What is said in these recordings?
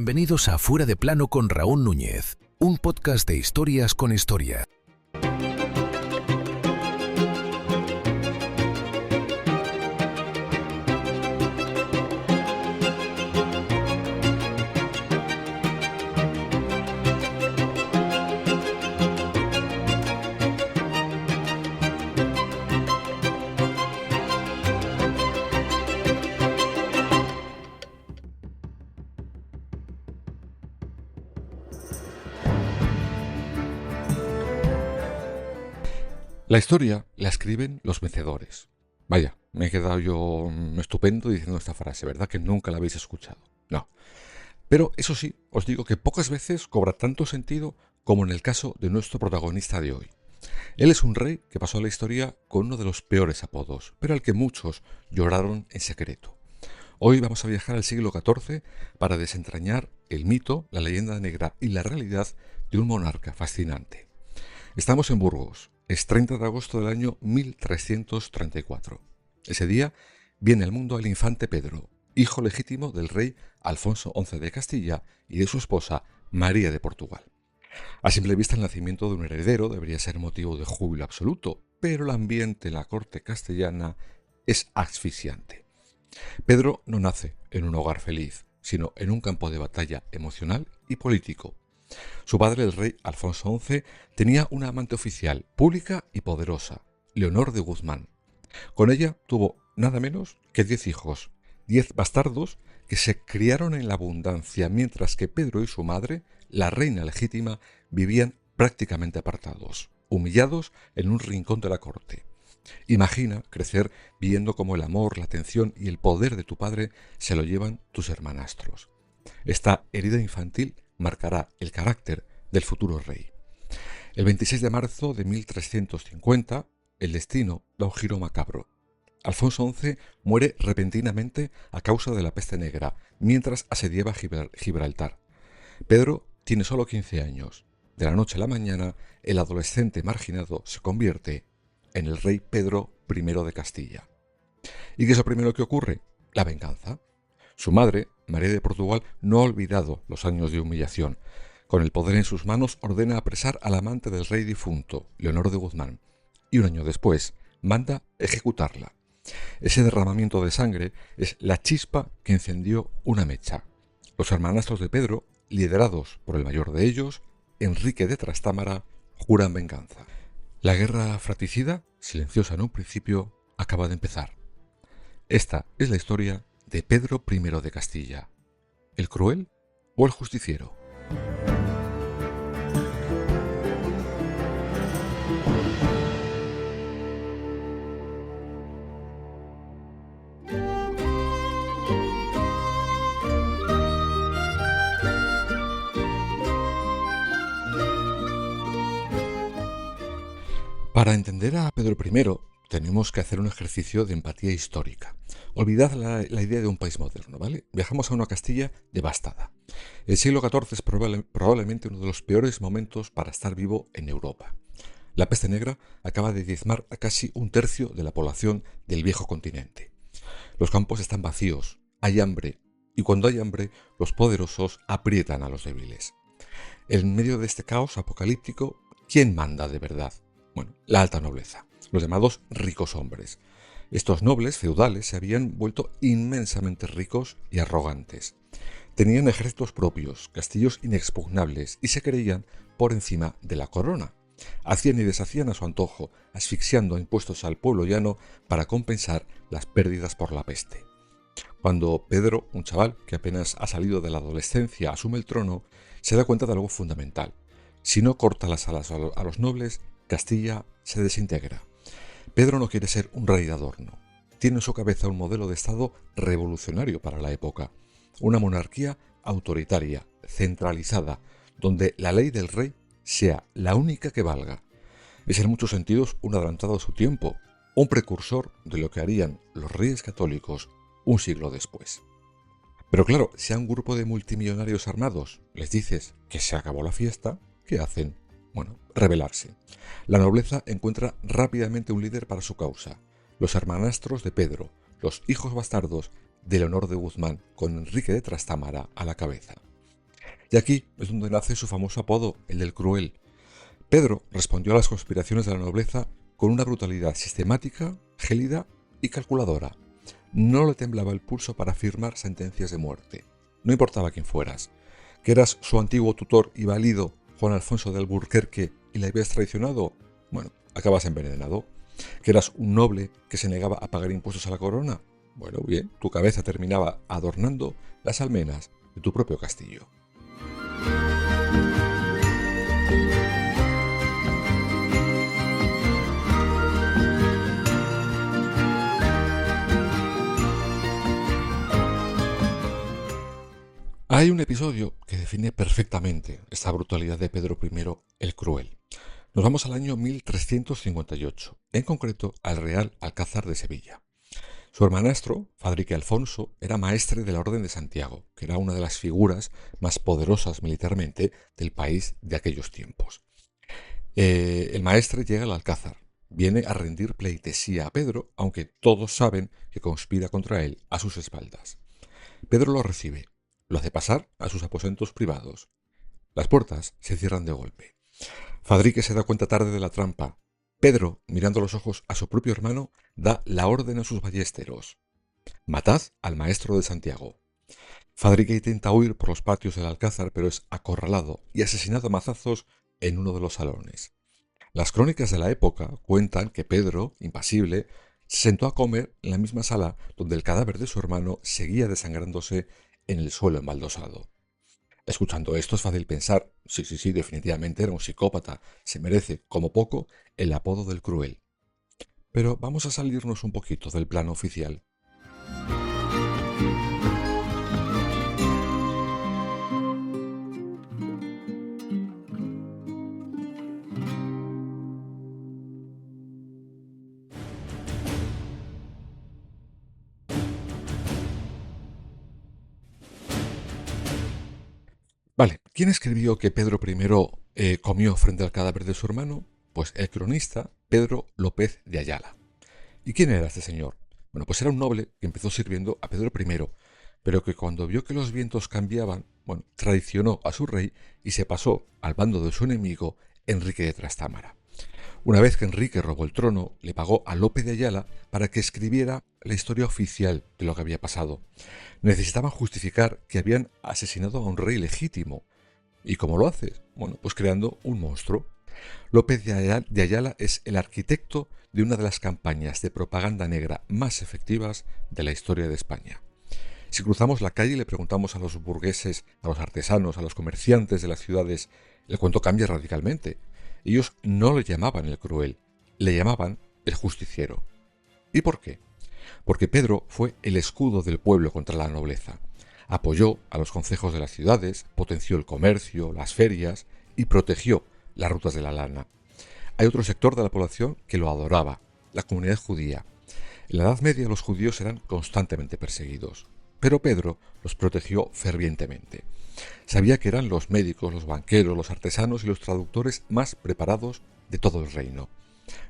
Bienvenidos a Fuera de Plano con Raúl Núñez, un podcast de historias con historia. La historia la escriben los vencedores. Vaya, me he quedado yo estupendo diciendo esta frase, ¿verdad? Que nunca la habéis escuchado. No. Pero eso sí, os digo que pocas veces cobra tanto sentido como en el caso de nuestro protagonista de hoy. Él es un rey que pasó a la historia con uno de los peores apodos, pero al que muchos lloraron en secreto. Hoy vamos a viajar al siglo XIV para desentrañar el mito, la leyenda negra y la realidad de un monarca fascinante. Estamos en Burgos. Es 30 de agosto del año 1334. Ese día viene al mundo el infante Pedro, hijo legítimo del rey Alfonso XI de Castilla y de su esposa María de Portugal. A simple vista el nacimiento de un heredero debería ser motivo de júbilo absoluto, pero el ambiente en la corte castellana es asfixiante. Pedro no nace en un hogar feliz, sino en un campo de batalla emocional y político. Su padre, el rey Alfonso XI, tenía una amante oficial, pública y poderosa, Leonor de Guzmán. Con ella tuvo nada menos que 10 hijos, 10 bastardos que se criaron en la abundancia, mientras que Pedro y su madre, la reina legítima, vivían prácticamente apartados, humillados en un rincón de la corte. Imagina crecer viendo cómo el amor, la atención y el poder de tu padre se lo llevan tus hermanastros. Esta herida infantil marcará el carácter del futuro rey. El 26 de marzo de 1350, el destino da un giro macabro. Alfonso XI muere repentinamente a causa de la peste negra, mientras asediaba Gibraltar. Pedro tiene solo 15 años. De la noche a la mañana, el adolescente marginado se convierte en el rey Pedro I de Castilla. ¿Y qué es lo primero que ocurre? La venganza. Su madre, María de Portugal, no ha olvidado los años de humillación. Con el poder en sus manos ordena apresar al amante del rey difunto, Leonor de Guzmán, y un año después manda ejecutarla. Ese derramamiento de sangre es la chispa que encendió una mecha. Los hermanastros de Pedro, liderados por el mayor de ellos, Enrique de Trastámara, juran venganza. La guerra fratricida, silenciosa en un principio, acaba de empezar. Esta es la historia de Pedro I de Castilla, ¿el cruel o el justiciero? Para entender a Pedro I, tenemos que hacer un ejercicio de empatía histórica. Olvidad la idea de un país moderno, ¿vale? Viajamos a una Castilla devastada. El siglo XIV es probablemente uno de los peores momentos para estar vivo en Europa. La peste negra acaba de diezmar a casi un tercio de la población del viejo continente. Los campos están vacíos, hay hambre, y cuando hay hambre, los poderosos aprietan a los débiles. En medio de este caos apocalíptico, ¿quién manda de verdad? Bueno, la alta nobleza, los llamados ricos hombres. Estos nobles feudales se habían vuelto inmensamente ricos y arrogantes. Tenían ejércitos propios, castillos inexpugnables y se creían por encima de la corona. Hacían y deshacían a su antojo, asfixiando a impuestos al pueblo llano para compensar las pérdidas por la peste. Cuando Pedro, un chaval que apenas ha salido de la adolescencia, asume el trono, se da cuenta de algo fundamental. Si no corta las alas a los nobles, Castilla se desintegra. Pedro no quiere ser un rey de adorno. Tiene en su cabeza un modelo de Estado revolucionario para la época. Una monarquía autoritaria, centralizada, donde la ley del rey sea la única que valga. Es en muchos sentidos un adelantado a su tiempo, un precursor de lo que harían los reyes católicos un siglo después. Pero claro, si a un grupo de multimillonarios armados les dices que se acabó la fiesta, ¿qué hacen? Bueno, rebelarse. La nobleza encuentra rápidamente un líder para su causa. Los hermanastros de Pedro, los hijos bastardos de Leonor de Guzmán, con Enrique de Trastámara a la cabeza. Y aquí es donde nace su famoso apodo, el del cruel. Pedro respondió a las conspiraciones de la nobleza con una brutalidad sistemática, gélida y calculadora. No le temblaba el pulso para firmar sentencias de muerte. No importaba quién fueras, que eras su antiguo tutor y valido Juan Alfonso de Alburquerque y le habías traicionado, bueno, acabas envenenado. Que eras un noble que se negaba a pagar impuestos a la corona, bueno, bien, tu cabeza terminaba adornando las almenas de tu propio castillo. Hay un episodio que define perfectamente esta brutalidad de Pedro I el Cruel. Nos vamos al año 1358, en concreto al Real Alcázar de Sevilla. Su hermanastro, Fadrique Alfonso, era maestre de la Orden de Santiago, que era una de las figuras más poderosas militarmente del país de aquellos tiempos. El maestre llega al Alcázar, viene a rendir pleitesía a Pedro, aunque todos saben que conspira contra él a sus espaldas. Pedro lo recibe, lo hace pasar a sus aposentos privados. Las puertas se cierran de golpe. Fadrique se da cuenta tarde de la trampa. Pedro, mirando a los ojos a su propio hermano, da la orden a sus ballesteros. Matad al maestro de Santiago. Fadrique intenta huir por los patios del Alcázar, pero es acorralado y asesinado a mazazos en uno de los salones. Las crónicas de la época cuentan que Pedro, impasible, se sentó a comer en la misma sala donde el cadáver de su hermano seguía desangrándose en el suelo embaldosado. Escuchando esto es fácil pensar, sí, definitivamente era un psicópata, se merece, como poco, el apodo del cruel. Pero vamos a salirnos un poquito del plano oficial. Vale, ¿quién escribió que Pedro I comió frente al cadáver de su hermano? Pues el cronista Pedro López de Ayala. ¿Y quién era este señor? Bueno, pues era un noble que empezó sirviendo a Pedro I, pero que cuando vio que los vientos cambiaban, bueno, traicionó a su rey y se pasó al bando de su enemigo, Enrique de Trastámara. Una vez que Enrique robó el trono, le pagó a Lope de Ayala para que escribiera la historia oficial de lo que había pasado. Necesitaban justificar que habían asesinado a un rey legítimo. ¿Y cómo lo haces? Bueno, pues creando un monstruo. López de Ayala es el arquitecto de una de las campañas de propaganda negra más efectivas de la historia de España. Si cruzamos la calle y le preguntamos a los burgueses, a los artesanos, a los comerciantes de las ciudades, el cuento cambia radicalmente. Ellos no le llamaban el cruel, le llamaban el justiciero. ¿Y por qué? Porque Pedro fue el escudo del pueblo contra la nobleza. Apoyó a los concejos de las ciudades, potenció el comercio, las ferias y protegió las rutas de la lana. Hay otro sector de la población que lo adoraba, la comunidad judía. En la Edad Media los judíos eran constantemente perseguidos, pero Pedro los protegió fervientemente. Sabía que eran los médicos, los banqueros, los artesanos y los traductores más preparados de todo el reino.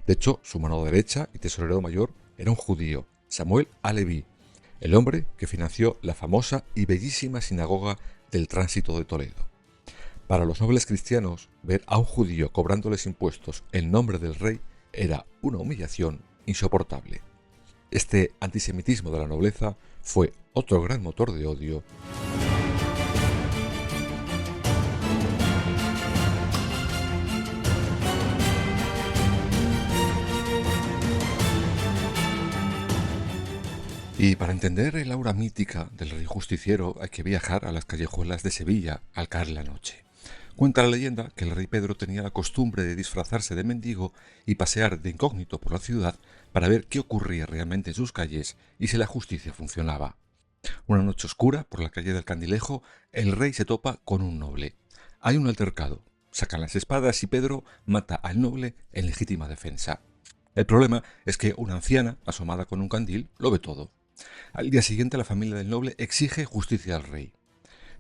De hecho, su mano derecha y tesorero mayor era un judío, Samuel Aleví, el hombre que financió la famosa y bellísima sinagoga del Tránsito de Toledo. Para los nobles cristianos, ver a un judío cobrándoles impuestos en nombre del rey era una humillación insoportable. Este antisemitismo de la nobleza fue otro gran motor de odio. Y para entender el aura mítica del rey justiciero hay que viajar a las callejuelas de Sevilla al caer la noche. Cuenta la leyenda que el rey Pedro tenía la costumbre de disfrazarse de mendigo y pasear de incógnito por la ciudad para ver qué ocurría realmente en sus calles y si la justicia funcionaba. Una noche oscura, por la calle del Candilejo, el rey se topa con un noble. Hay un altercado, sacan las espadas y Pedro mata al noble en legítima defensa. El problema es que una anciana, asomada con un candil, lo ve todo. Al día siguiente la familia del noble exige justicia al rey.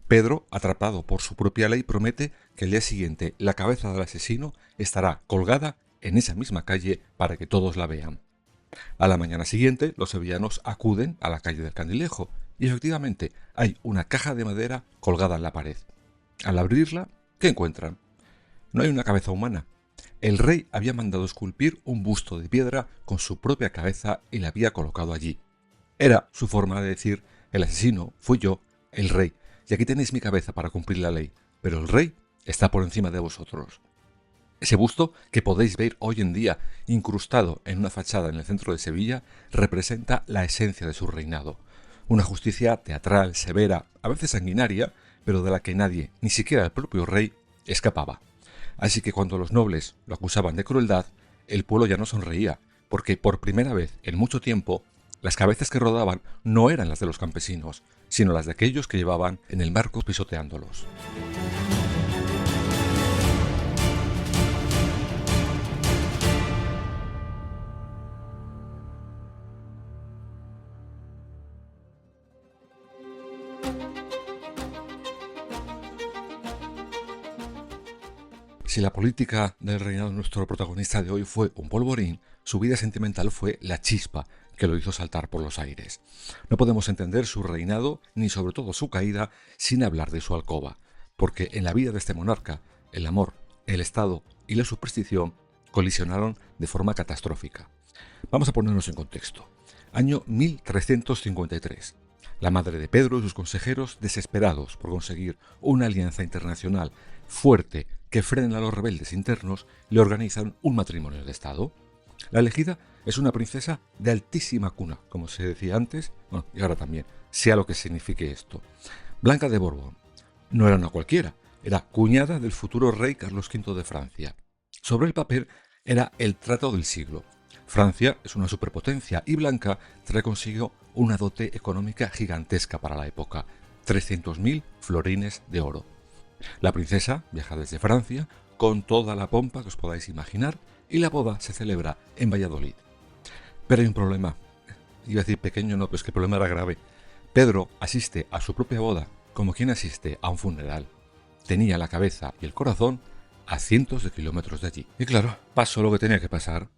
Pedro, atrapado por su propia ley, promete que el día siguiente la cabeza del asesino estará colgada en esa misma calle para que todos la vean. A la mañana siguiente, los sevillanos acuden a la calle del Candilejo y efectivamente hay una caja de madera colgada en la pared. Al abrirla, ¿qué encuentran? No hay una cabeza humana. El rey había mandado esculpir un busto de piedra con su propia cabeza y la había colocado allí. Era su forma de decir: el asesino fui yo, el rey, y aquí tenéis mi cabeza para cumplir la ley, pero el rey está por encima de vosotros. Ese busto, que podéis ver hoy en día incrustado en una fachada en el centro de Sevilla, representa la esencia de su reinado. Una justicia teatral, severa, a veces sanguinaria, pero de la que nadie, ni siquiera el propio rey, escapaba. Así que cuando los nobles lo acusaban de crueldad, el pueblo ya no sonreía, porque por primera vez en mucho tiempo, las cabezas que rodaban no eran las de los campesinos, sino las de aquellos que llevaban en el marco pisoteándolos. Si la política del reinado de nuestro protagonista de hoy fue un polvorín, su vida sentimental fue la chispa que lo hizo saltar por los aires. No podemos entender su reinado, ni sobre todo su caída, sin hablar de su alcoba, porque en la vida de este monarca, el amor, el Estado y la superstición colisionaron de forma catastrófica. Vamos a ponernos en contexto. Año 1353. La madre de Pedro y sus consejeros, desesperados por conseguir una alianza internacional fuerte que frene a los rebeldes internos, le organizan un matrimonio de Estado. La elegida es una princesa de altísima cuna, como se decía antes, y ahora también, sea lo que signifique esto. Blanca de Borbón. No era una cualquiera, era cuñada del futuro rey Carlos V de Francia. Sobre el papel era el trato del siglo. Francia es una superpotencia y Blanca trae consigo una dote económica gigantesca para la época: 300.000 florines de oro. La princesa viaja desde Francia con toda la pompa que os podáis imaginar y la boda se celebra en Valladolid. Pero hay un problema. Iba a decir pequeño, no, pero es que el problema era grave. Pedro asiste a su propia boda como quien asiste a un funeral. Tenía la cabeza y el corazón a cientos de kilómetros de allí. Y claro, pasó lo que tenía que pasar.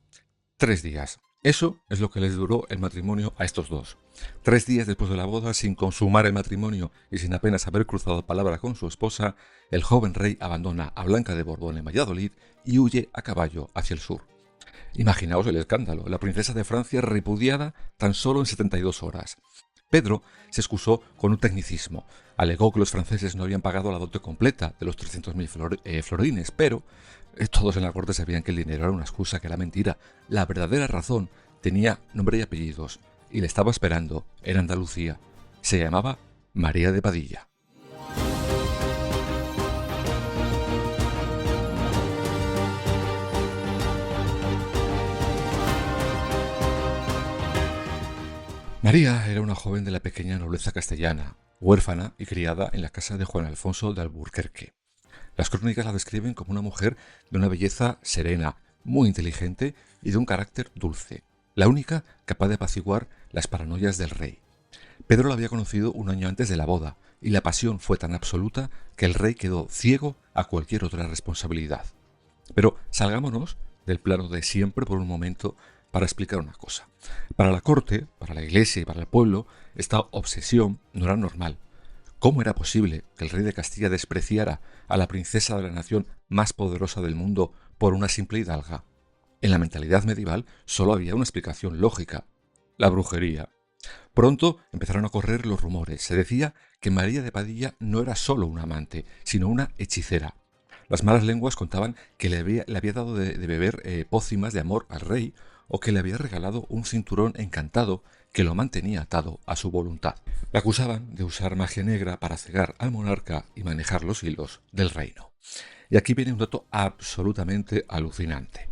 3 días. Eso es lo que les duró el matrimonio a estos dos. 3 días después de la boda, sin consumar el matrimonio y sin apenas haber cruzado palabra con su esposa, el joven rey abandona a Blanca de Borbón en Valladolid y huye a caballo hacia el sur. Imaginaos el escándalo: la princesa de Francia repudiada tan solo en 72 horas. Pedro se excusó con un tecnicismo. Alegó que los franceses no habían pagado la dote completa de los 300.000 florines, pero todos en la corte sabían que el dinero era una excusa, que era mentira. La verdadera razón tenía nombre y apellidos, y le estaba esperando en Andalucía. Se llamaba María de Padilla. María era una joven de la pequeña nobleza castellana, huérfana y criada en la casa de Juan Alfonso de Alburquerque. Las crónicas la describen como una mujer de una belleza serena, muy inteligente y de un carácter dulce, la única capaz de apaciguar las paranoias del rey. Pedro la había conocido un año antes de la boda, y la pasión fue tan absoluta que el rey quedó ciego a cualquier otra responsabilidad. Pero salgámonos del plano de siempre por un momento para explicar una cosa. Para la corte, para la iglesia y para el pueblo, esta obsesión no era normal. ¿Cómo era posible que el rey de Castilla despreciara a la princesa de la nación más poderosa del mundo por una simple hidalga? En la mentalidad medieval solo había una explicación lógica: la brujería. Pronto empezaron a correr los rumores. Se decía que María de Padilla no era solo una amante, sino una hechicera. Las malas lenguas contaban que le había dado de beber pócimas de amor al rey, o que le había regalado un cinturón encantado que lo mantenía atado a su voluntad. La acusaban de usar magia negra para cegar al monarca y manejar los hilos del reino. Y aquí viene un dato absolutamente alucinante.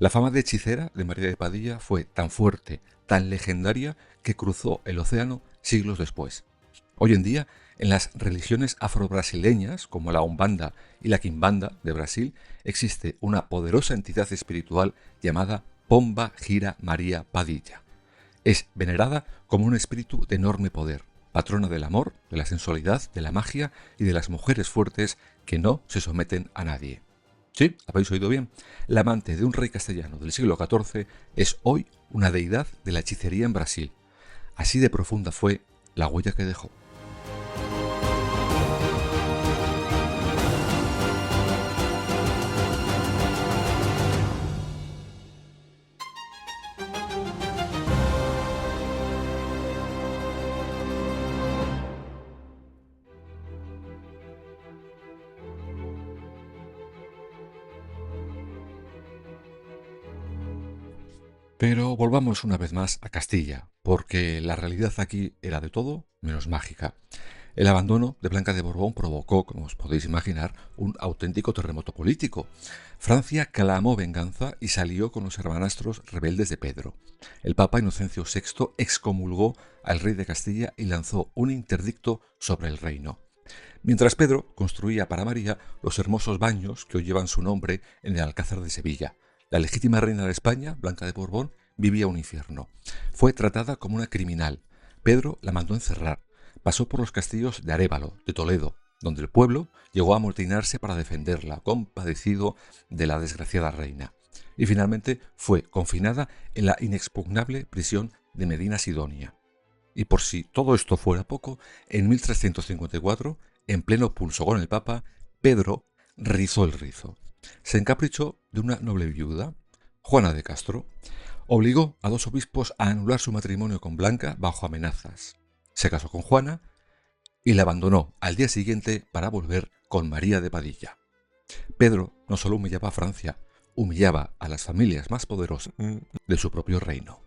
La fama de hechicera de María de Padilla fue tan fuerte, tan legendaria, que cruzó el océano siglos después. Hoy en día, en las religiones afrobrasileñas, como la Umbanda y la Quimbanda de Brasil, existe una poderosa entidad espiritual llamada Pomba Gira María Padilla. Es venerada como un espíritu de enorme poder, patrona del amor, de la sensualidad, de la magia y de las mujeres fuertes que no se someten a nadie. Sí, habéis oído bien. La amante de un rey castellano del siglo XIV es hoy una deidad de la hechicería en Brasil. Así de profunda fue la huella que dejó. Pero volvamos una vez más a Castilla, porque la realidad aquí era de todo menos mágica. El abandono de Blanca de Borbón provocó, como os podéis imaginar, un auténtico terremoto político. Francia clamó venganza y salió con los hermanastros rebeldes de Pedro. El Papa Inocencio VI excomulgó al rey de Castilla y lanzó un interdicto sobre el reino. Mientras Pedro construía para María los hermosos baños que hoy llevan su nombre en el Alcázar de Sevilla. La legítima reina de España, Blanca de Borbón, vivía un infierno. Fue tratada como una criminal. Pedro la mandó encerrar. Pasó por los castillos de Arévalo, de Toledo, donde el pueblo llegó a amotinarse para defenderla, compadecido de la desgraciada reina. Y finalmente fue confinada en la inexpugnable prisión de Medina Sidonia. Y por si todo esto fuera poco, en 1354, en pleno pulso con el Papa, Pedro rizó el rizo. Se encaprichó de una noble viuda, Juana de Castro. Obligó a 2 obispos a anular su matrimonio con Blanca bajo amenazas. Se casó con Juana y la abandonó al día siguiente para volver con María de Padilla. Pedro no solo humillaba a Francia, humillaba a las familias más poderosas de su propio reino.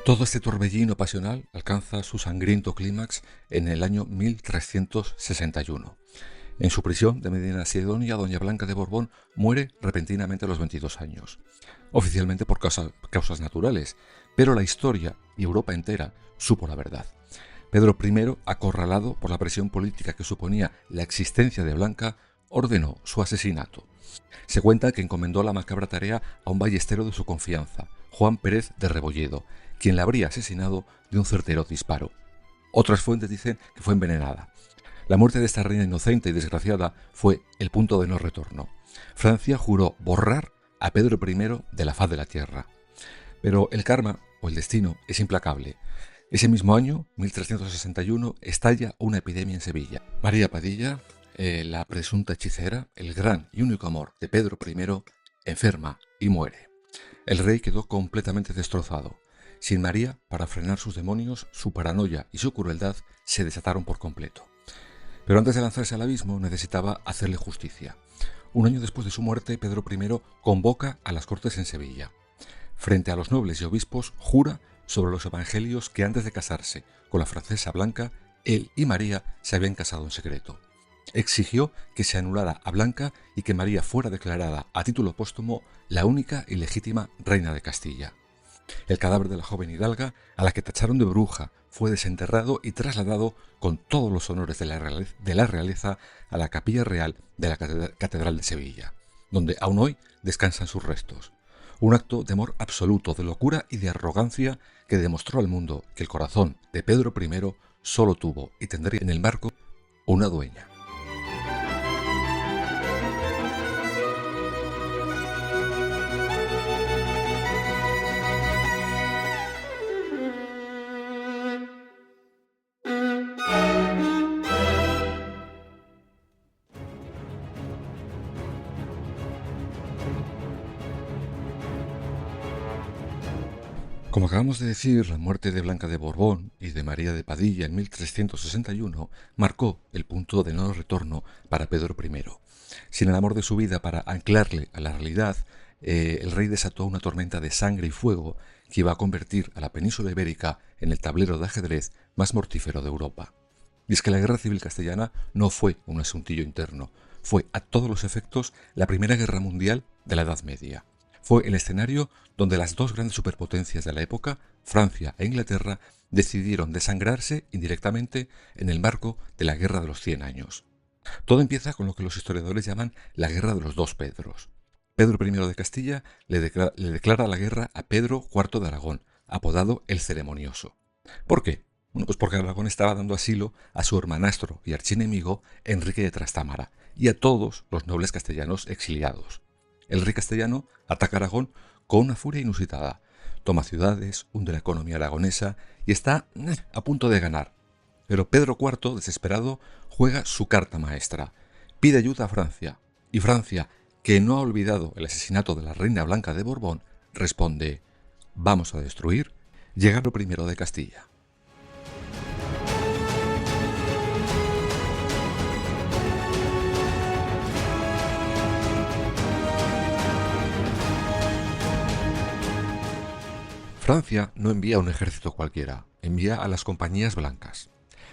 Todo este torbellino pasional alcanza su sangriento clímax en el año 1361. En su prisión de Medina Sidonia, doña Blanca de Borbón muere repentinamente a los 22 años, oficialmente por causas naturales, pero la historia y Europa entera supo la verdad. Pedro I, acorralado por la presión política que suponía la existencia de Blanca, ordenó su asesinato. Se cuenta que encomendó la macabra tarea a un ballestero de su confianza, Juan Pérez de Rebolledo, quien la habría asesinado de un certero disparo. Otras fuentes dicen que fue envenenada. La muerte de esta reina inocente y desgraciada fue el punto de no retorno. Francia juró borrar a Pedro I de la faz de la tierra. Pero el karma, o el destino, es implacable. Ese mismo año, 1361, estalla una epidemia en Sevilla. María Padilla, la presunta hechicera, el gran y único amor de Pedro I, enferma y muere. El rey quedó completamente destrozado. Sin María, para frenar sus demonios, su paranoia y su crueldad se desataron por completo. Pero antes de lanzarse al abismo necesitaba hacerle justicia. Un año después de su muerte, Pedro I convoca a las Cortes en Sevilla. Frente a los nobles y obispos, jura sobre los evangelios que antes de casarse con la francesa Blanca, él y María se habían casado en secreto. Exigió que se anulara a Blanca y que María fuera declarada a título póstumo la única y legítima reina de Castilla. El cadáver de la joven hidalga, a la que tacharon de bruja, fue desenterrado y trasladado con todos los honores de la realeza a la capilla real de la Catedral de Sevilla, donde aún hoy descansan sus restos. Un acto de amor absoluto, de locura y de arrogancia que demostró al mundo que el corazón de Pedro I solo tuvo y tendría en el marco una dueña. Como acabamos de decir, la muerte de Blanca de Borbón y de María de Padilla en 1361 marcó el punto de no retorno para Pedro I. Sin el amor de su vida para anclarle a la realidad, el rey desató una tormenta de sangre y fuego que iba a convertir a la península ibérica en el tablero de ajedrez más mortífero de Europa. Y es que la guerra civil castellana no fue un asuntillo interno, fue a todos los efectos la primera guerra mundial de la Edad Media. Fue el escenario donde las dos grandes superpotencias de la época, Francia e Inglaterra, decidieron desangrarse indirectamente en el marco de la Guerra de los 100 años. Todo empieza con lo que los historiadores llaman la Guerra de los dos Pedros. Pedro I de Castilla le declara la guerra a Pedro IV de Aragón, apodado el Ceremonioso. ¿Por qué? Bueno, pues porque Aragón estaba dando asilo a su hermanastro y archienemigo Enrique de Trastámara y a todos los nobles castellanos exiliados. El rey castellano ataca Aragón con una furia inusitada. Toma ciudades, hunde la economía aragonesa y está a punto de ganar. Pero Pedro IV, desesperado, juega su carta maestra. Pide ayuda a Francia. Y Francia, que no ha olvidado el asesinato de la reina Blanca de Borbón, responde: vamos a destruir Llegado I de Castilla. Francia no envía un ejército cualquiera, envía a las compañías blancas.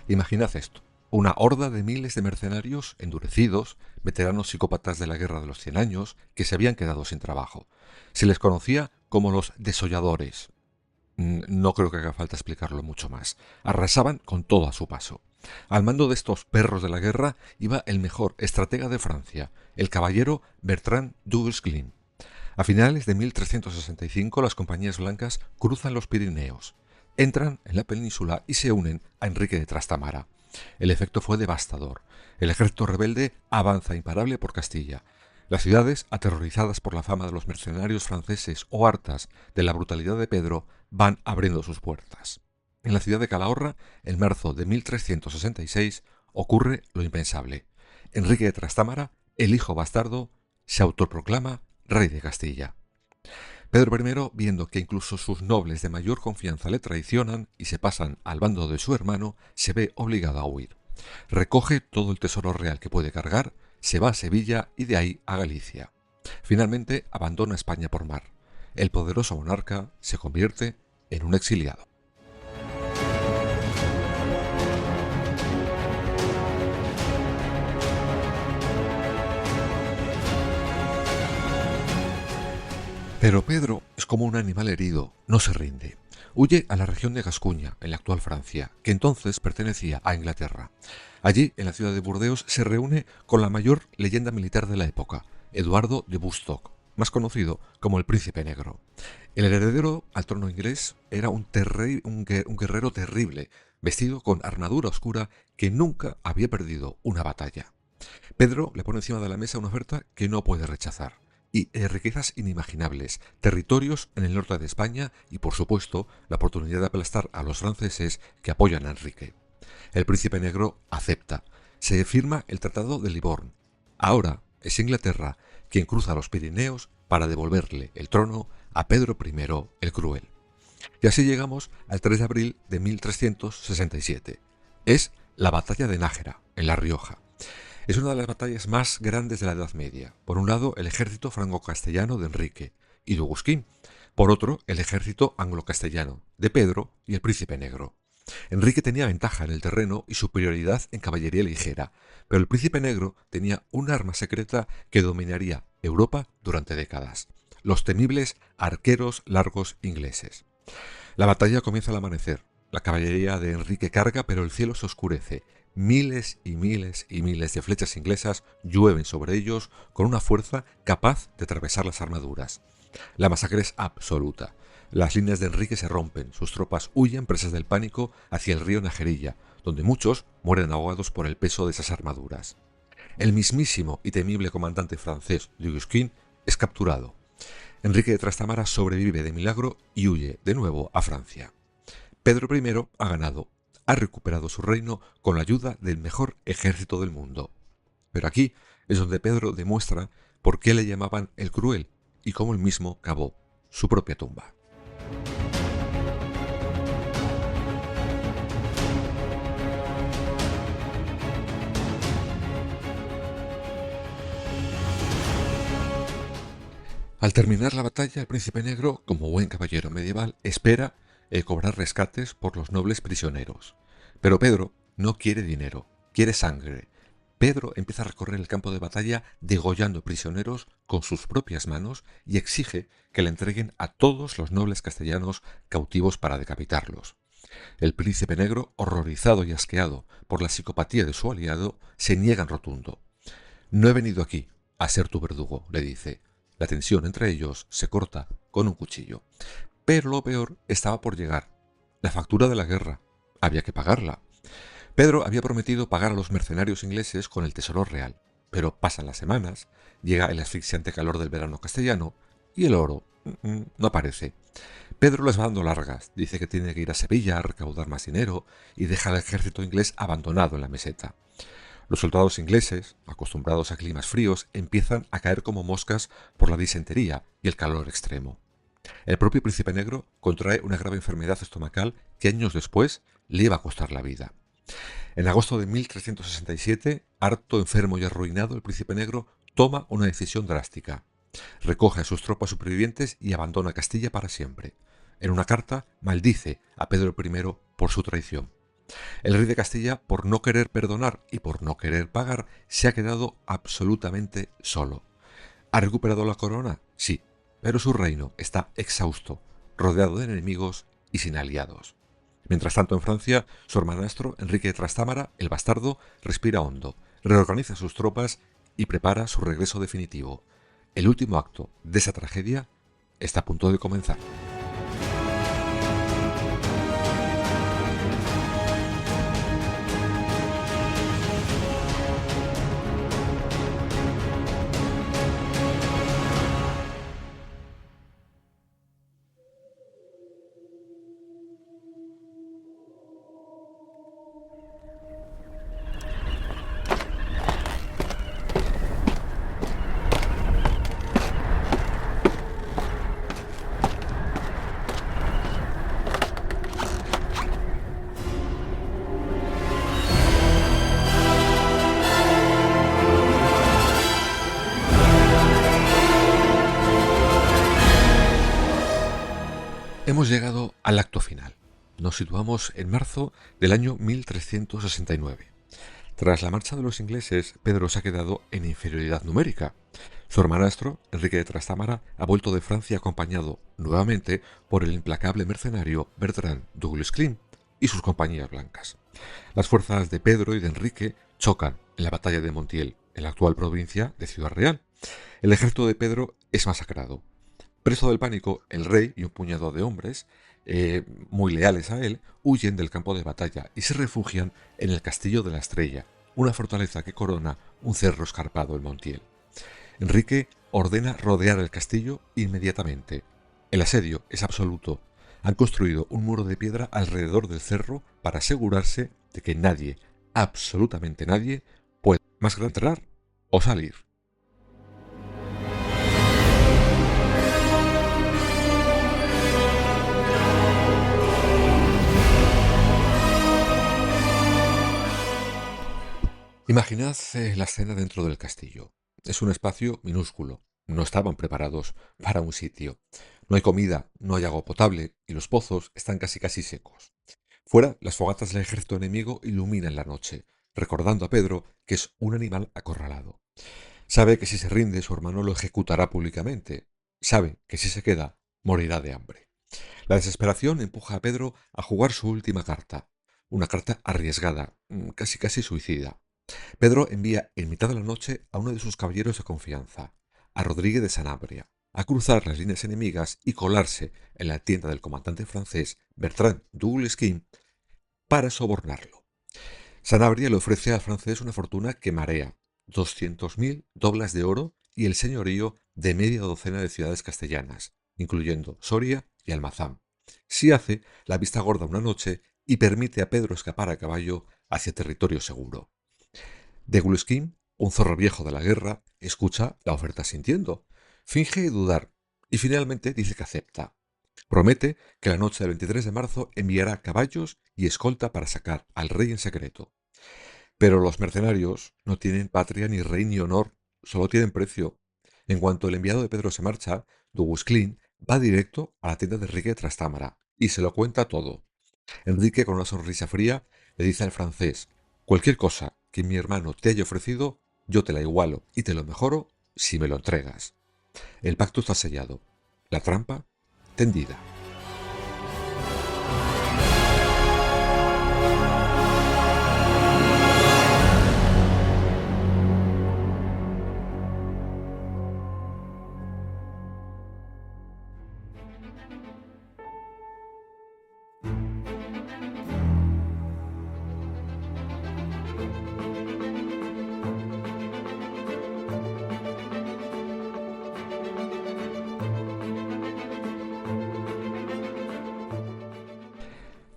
Imaginad esto, una horda de miles de mercenarios endurecidos, veteranos psicópatas de la Guerra de los 100 años, que se habían quedado sin trabajo. Se les conocía como los desolladores. No creo que haga falta explicarlo mucho más. Arrasaban con todo a su paso. Al mando de estos perros de la guerra iba el mejor estratega de Francia, el caballero Bertrand du Guesclin. A finales de 1365 las compañías blancas cruzan los Pirineos, entran en la península y se unen a Enrique de Trastámara. El efecto fue devastador. El ejército rebelde avanza imparable por Castilla. Las ciudades, aterrorizadas por la fama de los mercenarios franceses o hartas de la brutalidad de Pedro, van abriendo sus puertas. En la ciudad de Calahorra, en marzo de 1366, ocurre lo impensable. Enrique de Trastámara, el hijo bastardo, se autoproclama rey de Castilla. Pedro I, viendo que incluso sus nobles de mayor confianza le traicionan y se pasan al bando de su hermano, se ve obligado a huir. Recoge todo el tesoro real que puede cargar, se va a Sevilla y de ahí a Galicia. Finalmente abandona España por mar. El poderoso monarca se convierte en un exiliado. Pero Pedro es como un animal herido, no se rinde. Huye a la región de Gascuña, en la actual Francia, que entonces pertenecía a Inglaterra. Allí, en la ciudad de Burdeos, se reúne con la mayor leyenda militar de la época, Eduardo de Bustock, más conocido como el Príncipe Negro. El heredero al trono inglés era un guerrero terrible, vestido con armadura oscura que nunca había perdido una batalla. Pedro le pone encima de la mesa una oferta que no puede rechazar. Y riquezas inimaginables, territorios en el norte de España y, por supuesto, la oportunidad de aplastar a los franceses que apoyan a Enrique. El Príncipe Negro acepta. Se firma el Tratado de Livorno. Ahora es Inglaterra quien cruza los Pirineos para devolverle el trono a Pedro I el Cruel. Y así llegamos al 3 de abril de 1367. Es la Batalla de Nájera, en La Rioja. Es una de las batallas más grandes de la Edad Media. Por un lado, el ejército franco-castellano de Enrique y de Agustín. Por otro, el ejército anglo-castellano de Pedro y el Príncipe Negro. Enrique tenía ventaja en el terreno y superioridad en caballería ligera, pero el Príncipe Negro tenía un arma secreta que dominaría Europa durante décadas: los temibles arqueros largos ingleses. La batalla comienza al amanecer. La caballería de Enrique carga, pero el cielo se oscurece. Miles y miles y miles de flechas inglesas llueven sobre ellos con una fuerza capaz de atravesar las armaduras. La masacre es absoluta. Las líneas de Enrique se rompen, sus tropas huyen presas del pánico hacia el río Najerilla, donde muchos mueren ahogados por el peso de esas armaduras. El mismísimo y temible comandante francés du Guesclin es capturado. Enrique de Trastámara sobrevive de milagro y huye de nuevo a Francia. Pedro I ha ganado. Ha recuperado su reino con la ayuda del mejor ejército del mundo. Pero aquí es donde Pedro demuestra por qué le llamaban el Cruel y cómo él mismo cavó su propia tumba. Al terminar la batalla, el Príncipe Negro, como buen caballero medieval, espera cobrar rescates por los nobles prisioneros. Pero Pedro no quiere dinero, quiere sangre. Pedro empieza a recorrer el campo de batalla degollando prisioneros con sus propias manos y exige que le entreguen a todos los nobles castellanos cautivos para decapitarlos. El Príncipe Negro, horrorizado y asqueado por la psicopatía de su aliado, se niega en rotundo. «No he venido aquí a ser tu verdugo», le dice. La tensión entre ellos se corta con un cuchillo. Pero lo peor estaba por llegar. La factura de la guerra. Había que pagarla. Pedro había prometido pagar a los mercenarios ingleses con el tesoro real. Pero pasan las semanas, llega el asfixiante calor del verano castellano y el oro no aparece. Pedro les va dando largas, dice que tiene que ir a Sevilla a recaudar más dinero y deja al ejército inglés abandonado en la meseta. Los soldados ingleses, acostumbrados a climas fríos, empiezan a caer como moscas por la disentería y el calor extremo. El propio Príncipe Negro contrae una grave enfermedad estomacal que años después le iba a costar la vida. En agosto de 1367, harto, enfermo y arruinado, el Príncipe Negro toma una decisión drástica. Recoge a sus tropas supervivientes y abandona Castilla para siempre. En una carta maldice a Pedro I por su traición. El rey de Castilla, por no querer perdonar y por no querer pagar, se ha quedado absolutamente solo. ¿Ha recuperado la corona? Sí, pero su reino está exhausto, rodeado de enemigos y sin aliados. Mientras tanto, en Francia, su hermanastro, Enrique de Trastámara, el bastardo, respira hondo, reorganiza sus tropas y prepara su regreso definitivo. El último acto de esa tragedia está a punto de comenzar. Hemos llegado al acto final. Nos situamos en marzo del año 1369. Tras la marcha de los ingleses, Pedro se ha quedado en inferioridad numérica. Su hermanastro, Enrique de Trastámara, ha vuelto de Francia acompañado nuevamente por el implacable mercenario Bertrand du Guesclin y sus compañías blancas. Las fuerzas de Pedro y de Enrique chocan en la batalla de Montiel, en la actual provincia de Ciudad Real. El ejército de Pedro es masacrado. Preso del pánico, el rey y un puñado de hombres, muy leales a él, huyen del campo de batalla y se refugian en el Castillo de la Estrella, una fortaleza que corona un cerro escarpado en Montiel. Enrique ordena rodear el castillo inmediatamente. El asedio es absoluto. Han construido un muro de piedra alrededor del cerro para asegurarse de que nadie, absolutamente nadie, puede más que entrar o salir. Imaginad la escena dentro del castillo. Es un espacio minúsculo. No estaban preparados para un sitio. No hay comida, no hay agua potable y los pozos están casi secos. Fuera, las fogatas del ejército enemigo iluminan la noche, recordando a Pedro que es un animal acorralado. Sabe que si se rinde su hermano lo ejecutará públicamente. Sabe que si se queda, morirá de hambre. La desesperación empuja a Pedro a jugar su última carta. Una carta arriesgada, casi suicida. Pedro envía en mitad de la noche a uno de sus caballeros de confianza, a Rodríguez de Sanabria, a cruzar las líneas enemigas y colarse en la tienda del comandante francés Bertrand du Guesclin para sobornarlo. Sanabria le ofrece al francés una fortuna que marea, 200.000 doblas de oro y el señorío de media docena de ciudades castellanas, incluyendo Soria y Almazán, si hace la vista gorda una noche y permite a Pedro escapar a caballo hacia territorio seguro. De Guesclin, un zorro viejo de la guerra, escucha la oferta sintiendo, finge dudar y finalmente dice que acepta. Promete que la noche del 23 de marzo enviará caballos y escolta para sacar al rey en secreto. Pero los mercenarios no tienen patria, ni rey, ni honor, solo tienen precio. En cuanto el enviado de Pedro se marcha, du Guesclin va directo a la tienda de Enrique de Trastámara y se lo cuenta todo. Enrique, con una sonrisa fría, le dice al francés: cualquier cosa que mi hermano te haya ofrecido, yo te la igualo y te lo mejoro si me lo entregas. El pacto está sellado, la trampa tendida.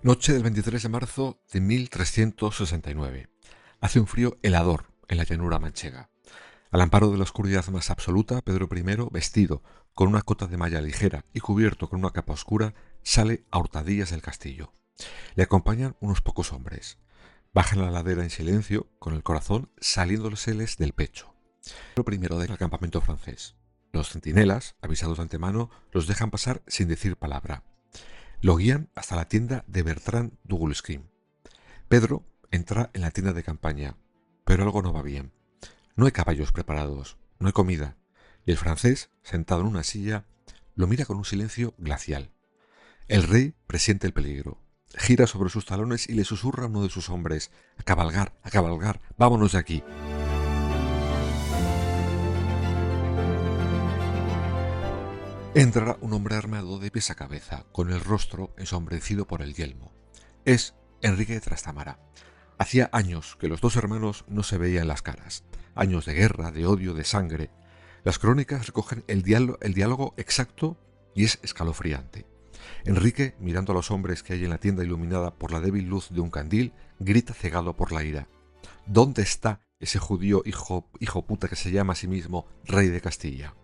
Noche del 23 de marzo de 1369. Hace un frío helador en la llanura manchega. Al amparo de la oscuridad más absoluta, Pedro I, vestido con una cota de malla ligera y cubierto con una capa oscura, sale a hurtadillas del castillo. Le acompañan unos pocos hombres. Bajan la ladera en silencio, con el corazón saliéndoseles del pecho. Pedro I deja el campamento francés. Los centinelas, avisados de antemano, los dejan pasar sin decir palabra. Lo guían hasta la tienda de Bertrand du Guesclin. Pedro entra en la tienda de campaña, pero algo no va bien. No hay caballos preparados, no hay comida, y el francés, sentado en una silla, lo mira con un silencio glacial. El rey presiente el peligro. Gira sobre sus talones y le susurra a uno de sus hombres: a cabalgar, vámonos de aquí. Entra un hombre armado de pies a cabeza, con el rostro ensombrecido por el yelmo. Es Enrique de Trastámara. Hacía años que los dos hermanos no se veían las caras. Años de guerra, de odio, de sangre. Las crónicas recogen el diálogo exacto y es escalofriante. Enrique, mirando a los hombres que hay en la tienda iluminada por la débil luz de un candil, grita cegado por la ira: ¿Dónde está ese judío hijo puta que se llama a sí mismo rey de Castilla?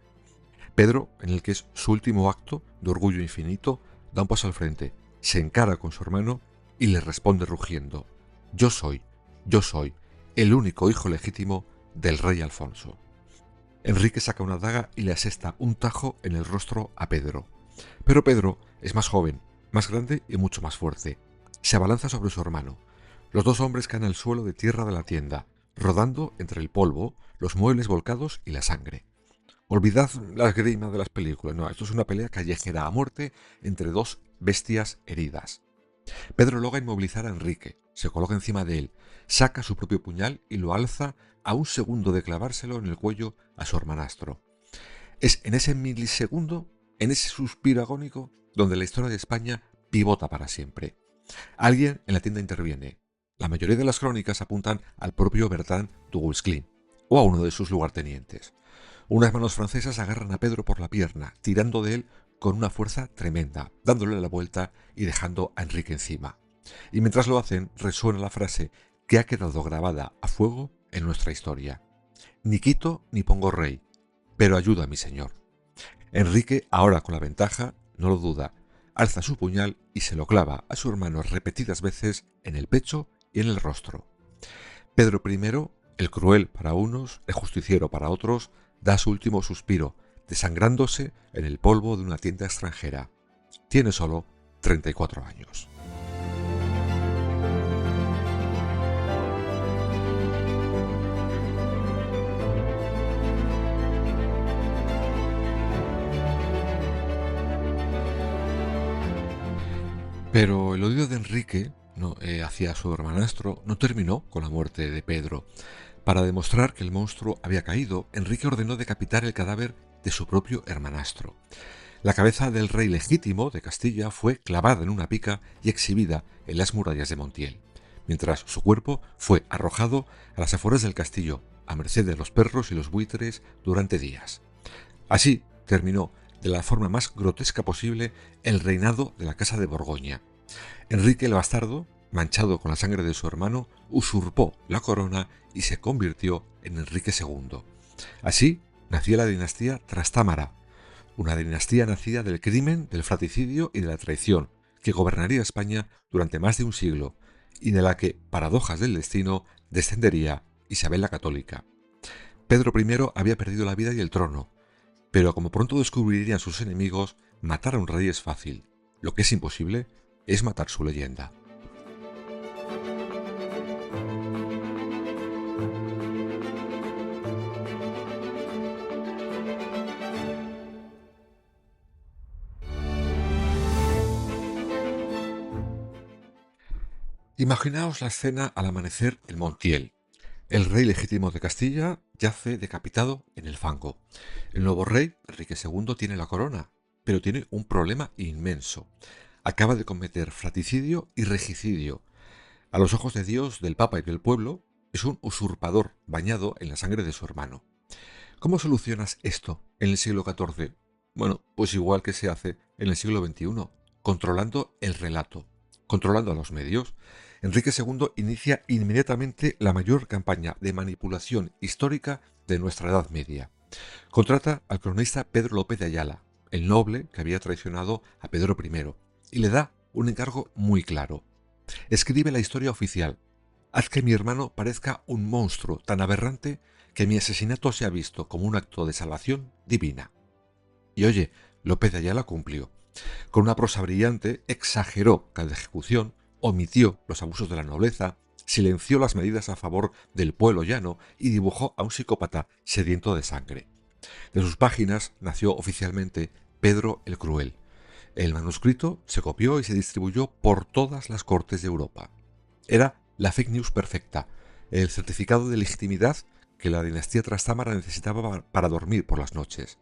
Pedro, en el que es su último acto de orgullo infinito, da un paso al frente, se encara con su hermano y le responde rugiendo: yo soy el único hijo legítimo del rey Alfonso. Enrique saca una daga y le asesta un tajo en el rostro a Pedro. Pero Pedro es más joven, más grande y mucho más fuerte. Se abalanza sobre su hermano. Los dos hombres caen al suelo de tierra de la tienda, rodando entre el polvo, los muebles volcados y la sangre. Olvidad la esgrima de las películas. No, esto es una pelea callejera a muerte entre dos bestias heridas. Pedro logra inmovilizar a Enrique, se coloca encima de él, saca su propio puñal y lo alza a un segundo de clavárselo en el cuello a su hermanastro. Es en ese milisegundo, en ese suspiro agónico, donde la historia de España pivota para siempre. Alguien en la tienda interviene. La mayoría de las crónicas apuntan al propio Bertrand du Guesclin o a uno de sus lugartenientes. Unas manos francesas agarran a Pedro por la pierna, tirando de él con una fuerza tremenda, dándole la vuelta y dejando a Enrique encima. Y mientras lo hacen, resuena la frase que ha quedado grabada a fuego en nuestra historia: ni quito ni pongo rey, pero ayuda a mi señor. Enrique, ahora con la ventaja, no lo duda, alza su puñal y se lo clava a su hermano repetidas veces en el pecho y en el rostro. Pedro I, el cruel para unos, el justiciero para otros, da su último suspiro, desangrándose en el polvo de una tienda extranjera. Tiene solo 34 años. Pero el odio de Enrique hacia su hermanastro no terminó con la muerte de Pedro. Para demostrar que el monstruo había caído, Enrique ordenó decapitar el cadáver de su propio hermanastro. La cabeza del rey legítimo de Castilla fue clavada en una pica y exhibida en las murallas de Montiel, mientras su cuerpo fue arrojado a las afueras del castillo, a merced de los perros y los buitres durante días. Así terminó, de la forma más grotesca posible, el reinado de la Casa de Borgoña. Enrique el Bastardo, manchado con la sangre de su hermano, usurpó la corona y se convirtió en Enrique II. Así nació la dinastía Trastámara, una dinastía nacida del crimen, del fratricidio y de la traición, que gobernaría España durante más de un siglo, y de la que, paradojas del destino, descendería Isabel la Católica. Pedro I había perdido la vida y el trono, pero como pronto descubrirían sus enemigos, matar a un rey es fácil. Lo que es imposible es matar su leyenda. Imaginaos la escena al amanecer en Montiel. El rey legítimo de Castilla yace decapitado en el fango. El nuevo rey, Enrique II, tiene la corona, pero tiene un problema inmenso. Acaba de cometer fratricidio y regicidio. A los ojos de Dios, del Papa y del pueblo, es un usurpador bañado en la sangre de su hermano. ¿Cómo solucionas esto en el siglo XIV? Bueno, pues igual que se hace en el siglo XXI, controlando el relato, controlando a los medios. Enrique II inicia inmediatamente la mayor campaña de manipulación histórica de nuestra Edad Media. Contrata al cronista Pedro López de Ayala, el noble que había traicionado a Pedro I, y le da un encargo muy claro. Escribe la historia oficial. Haz que mi hermano parezca un monstruo tan aberrante que mi asesinato sea visto como un acto de salvación divina. Y oye, López de Ayala cumplió. Con una prosa brillante, exageró cada ejecución, omitió los abusos de la nobleza, silenció las medidas a favor del pueblo llano y dibujó a un psicópata sediento de sangre. De sus páginas nació oficialmente Pedro el Cruel. El manuscrito se copió y se distribuyó por todas las cortes de Europa. Era la fake news perfecta, el certificado de legitimidad que la dinastía Trastámara necesitaba para dormir por las noches.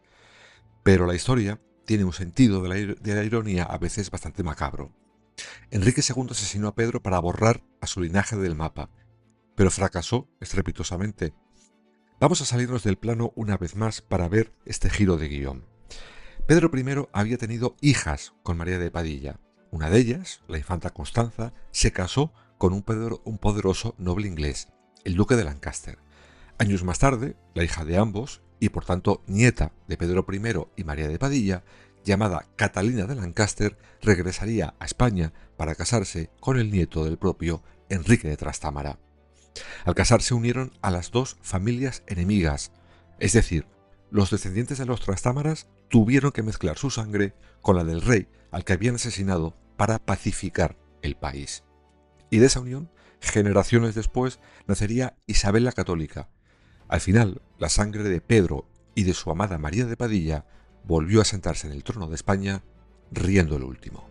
Pero la historia tiene un sentido de la ironía a veces bastante macabro. Enrique II asesinó a Pedro para borrar a su linaje del mapa, pero fracasó estrepitosamente. Vamos a salirnos del plano una vez más para ver este giro de guión. Pedro I había tenido hijas con María de Padilla. Una de ellas, la infanta Constanza, se casó con un poderoso noble inglés, el duque de Lancaster. Años más tarde, la hija de ambos, y por tanto nieta de Pedro I y María de Padilla, llamada Catalina de Lancaster, regresaría a España para casarse con el nieto del propio Enrique de Trastámara. Al casarse unieron a las dos familias enemigas, es decir, los descendientes de los Trastámaras tuvieron que mezclar su sangre con la del rey al que habían asesinado para pacificar el país. Y de esa unión, generaciones después, nacería Isabel la Católica. Al final, la sangre de Pedro y de su amada María de Padilla volvió a sentarse en el trono de España, riendo el último.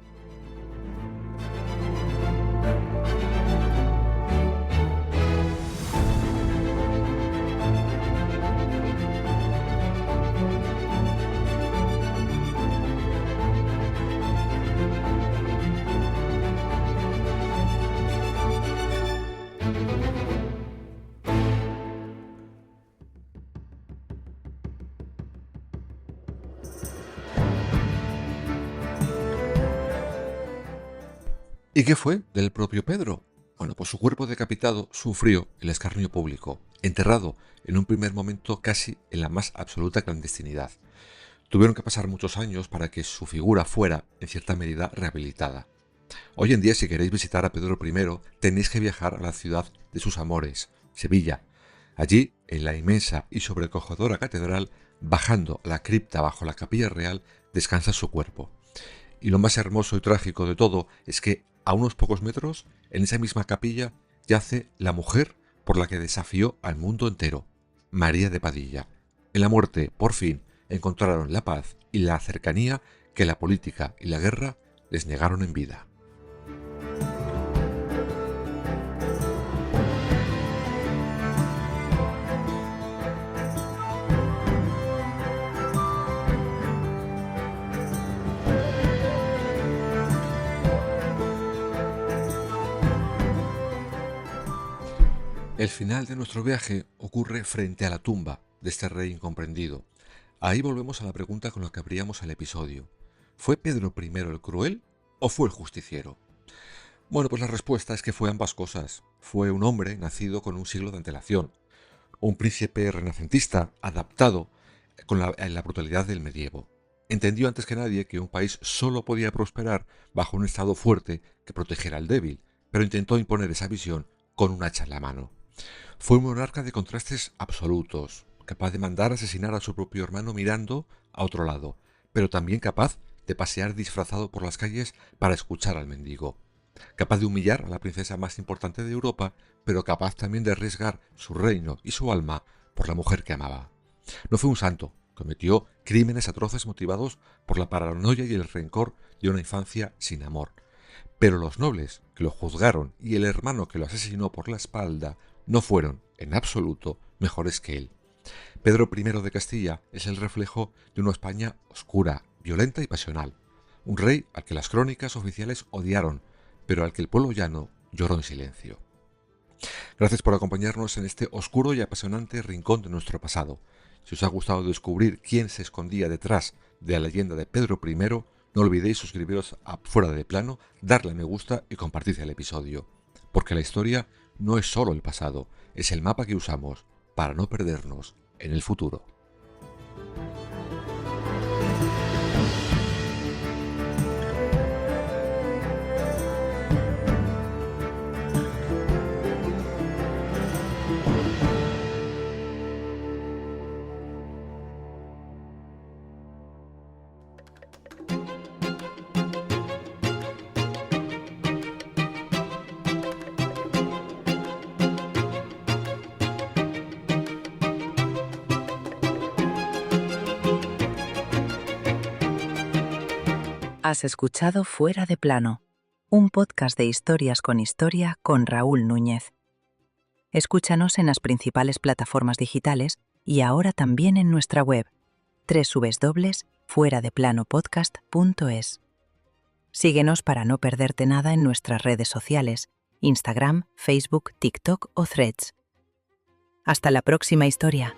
¿Y qué fue del propio Pedro? Bueno, pues su cuerpo decapitado sufrió el escarnio público, enterrado en un primer momento casi en la más absoluta clandestinidad. Tuvieron que pasar muchos años para que su figura fuera, en cierta medida, rehabilitada. Hoy en día, si queréis visitar a Pedro I, tenéis que viajar a la ciudad de sus amores, Sevilla. Allí, en la inmensa y sobrecogedora catedral, bajando a la cripta bajo la capilla real, descansa su cuerpo. Y lo más hermoso y trágico de todo es que a unos pocos metros, en esa misma capilla, yace la mujer por la que desafió al mundo entero, María de Padilla. En la muerte, por fin, encontraron la paz y la cercanía que la política y la guerra les negaron en vida. El final de nuestro viaje ocurre frente a la tumba de este rey incomprendido. Ahí volvemos a la pregunta con la que abríamos el episodio. ¿Fue Pedro I el cruel o fue el justiciero? Bueno, pues la respuesta es que fue ambas cosas. Fue un hombre nacido con un siglo de antelación, un príncipe renacentista adaptado en la brutalidad del medievo. Entendió antes que nadie que un país solo podía prosperar bajo un estado fuerte que protegiera al débil, pero intentó imponer esa visión con un hacha en la mano. Fue un monarca de contrastes absolutos, capaz de mandar asesinar a su propio hermano mirando a otro lado, pero también capaz de pasear disfrazado por las calles para escuchar al mendigo. Capaz de humillar a la princesa más importante de Europa, pero capaz también de arriesgar su reino y su alma por la mujer que amaba. No fue un santo, cometió crímenes atroces motivados por la paranoia y el rencor de una infancia sin amor. Pero los nobles que lo juzgaron y el hermano que lo asesinó por la espalda no fueron, en absoluto, mejores que él. Pedro I de Castilla es el reflejo de una España oscura, violenta y pasional. Un rey al que las crónicas oficiales odiaron, pero al que el pueblo llano lloró en silencio. Gracias por acompañarnos en este oscuro y apasionante rincón de nuestro pasado. Si os ha gustado descubrir quién se escondía detrás de la leyenda de Pedro I, no olvidéis suscribiros a Fuera de Plano, darle a me gusta y compartir el episodio. Porque la historia no es solo el pasado, es el mapa que usamos para no perdernos en el futuro. Has escuchado Fuera de Plano, un podcast de historias con historia con Raúl Núñez. Escúchanos en las principales plataformas digitales y ahora también en nuestra web www.fueradeplanopodcast.es. Síguenos para no perderte nada en nuestras redes sociales, Instagram, Facebook, TikTok o Threads. Hasta la próxima historia.